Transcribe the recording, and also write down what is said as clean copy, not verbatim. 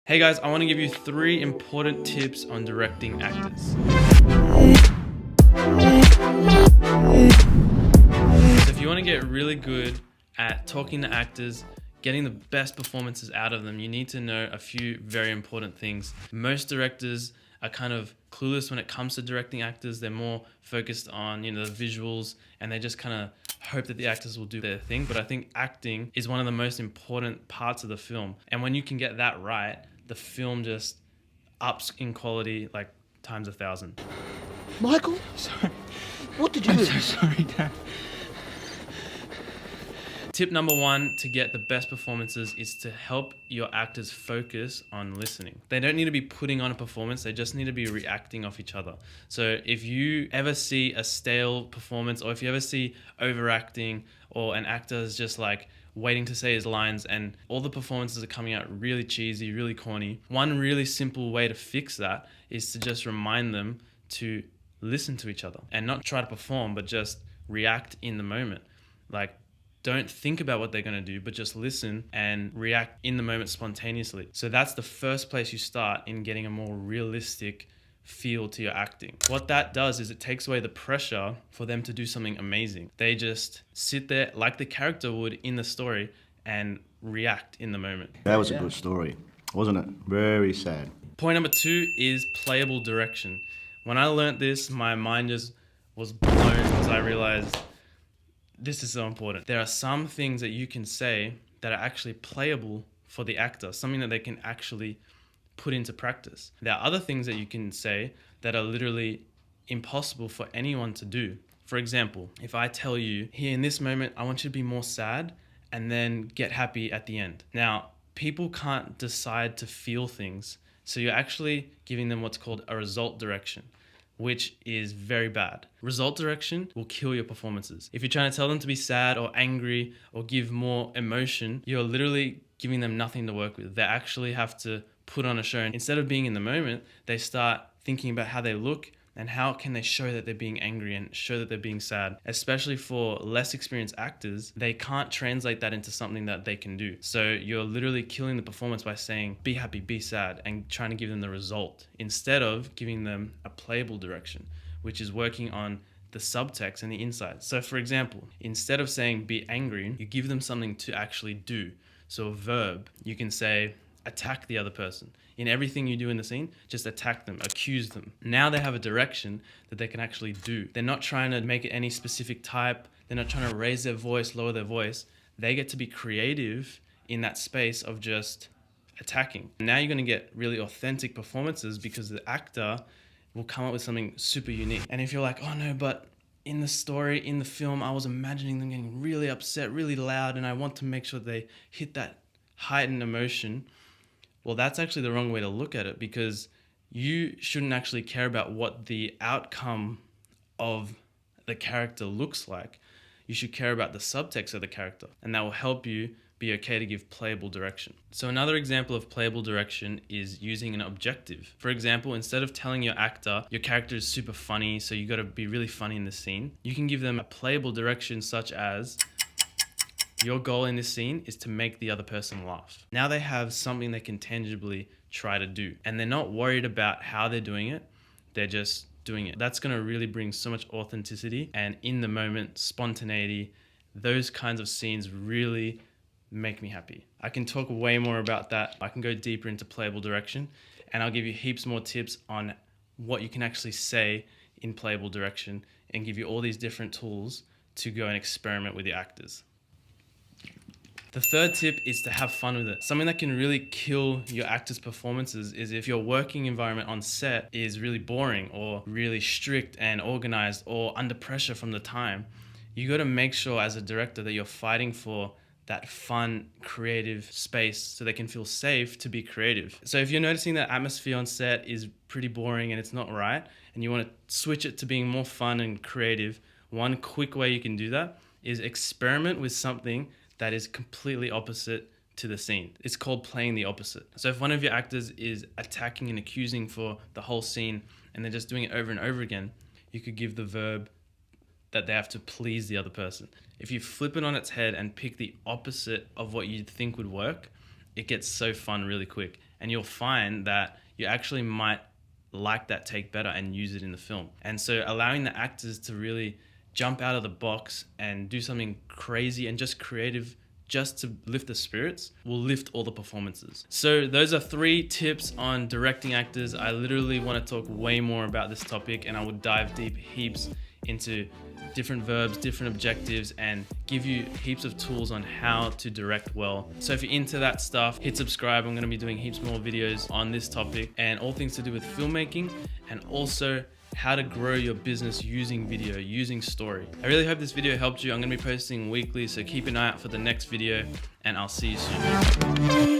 Hey guys, I want to give you 3 important tips on directing actors. So if you want to get really good at talking to actors, getting the best performances out of them, you need to know a few very important things. Most directors are kind of clueless when it comes to directing actors. They're more focused on, the visuals, and they just kind of hope that the actors will do their thing. But I think acting is one of the most important parts of the film. And when you can get that right, the film just ups in quality like times 1,000. Michael? Sorry. What did you I'm do? so sorry, Dad. Tip number 1 to get the best performances is to help your actors focus on listening. They don't need to be putting on a performance, they just need to be reacting off each other. So if you ever see a stale performance, or if you ever see overacting, or an actor is just like waiting to say his lines and all the performances are coming out really cheesy, really corny, one really simple way to fix that is to just remind them to listen to each other and not try to perform, but just react in the moment. Like, don't think about what they're going to do, but just listen and react in the moment spontaneously. So that's the first place you start in getting a more realistic feel to your acting. What that does is it takes away the pressure for them to do something amazing. They just sit there like the character would in the story and react in the moment. That was a good story, wasn't it? Very sad. Point number 2 is playable direction. When I learned this, my mind just was blown because I realized this is so important. There are some things that you can say that are actually playable for the actor, something that they can actually put into practice. There are other things that you can say that are literally impossible for anyone to do. For example, if I tell you, here in this moment, I want you to be more sad and then get happy at the end. Now, people can't decide to feel things, so you're actually giving them what's called a result direction, which is very bad. Result direction will kill your performances. If you're trying to tell them to be sad or angry or give more emotion, you're literally giving them nothing to work with. They actually have to put on a show. And instead of being in the moment, they start thinking about how they look and how can they show that they're being angry and show that they're being sad. Especially for less experienced actors, they can't translate that into something that they can do. So you're literally killing the performance by saying, be happy, be sad, and trying to give them the result instead of giving them a playable direction, which is working on the subtext and the insight. So for example, instead of saying be angry, you give them something to actually do. So a verb, you can say, attack the other person. In everything you do in the scene, just attack them, accuse them. Now they have a direction that they can actually do. They're not trying to make it any specific type. They're not trying to raise their voice, lower their voice. They get to be creative in that space of just attacking. Now you're going to get really authentic performances because the actor will come up with something super unique. And if you're like, oh no, but in the story, in the film, I was imagining them getting really upset, really loud, and I want to make sure they hit that heightened emotion. Well, that's actually the wrong way to look at it, because you shouldn't actually care about what the outcome of the character looks like. You should care about the subtext of the character, and that will help you be okay to give playable direction. So another example of playable direction is using an objective. For example, instead of telling your actor, your character is super funny, so you got to be really funny in this scene, you can give them a playable direction such as, your goal in this scene is to make the other person laugh. Now they have something they can tangibly try to do, and they're not worried about how they're doing it. They're just doing it. That's going to really bring so much authenticity and in the moment spontaneity. Those kinds of scenes really make me happy. I can talk way more about that. I can go deeper into playable direction, and I'll give you heaps more tips on what you can actually say in playable direction and give you all these different tools to go and experiment with your actors. The third tip is to have fun with it. Something that can really kill your actors' performances is if your working environment on set is really boring or really strict and organized or under pressure from the time. You got to make sure as a director that you're fighting for that fun, creative space so they can feel safe to be creative. So if you're noticing that atmosphere on set is pretty boring and it's not right, and you want to switch it to being more fun and creative, one quick way you can do that is experiment with something that is completely opposite to the scene. It's called playing the opposite. So if one of your actors is attacking and accusing for the whole scene and they're just doing it over and over again, you could give the verb that they have to please the other person. If you flip it on its head and pick the opposite of what you'd think would work, it gets so fun really quick. and you'll find that you actually might like that take better and use it in the film. And so allowing the actors to really jump out of the box and do something crazy and just creative just to lift the spirits will lift all the performances. So those are 3 tips on directing actors. I literally want to talk way more about this topic, and I would dive deep heaps into different verbs, different objectives, and give you heaps of tools on how to direct well. So if you're into that stuff, hit subscribe. I'm going to be doing heaps more videos on this topic and all things to do with filmmaking, and also how to grow your business using video, using story. I really hope this video helped you. I'm going to be posting weekly, so keep an eye out for the next video, and I'll see you soon.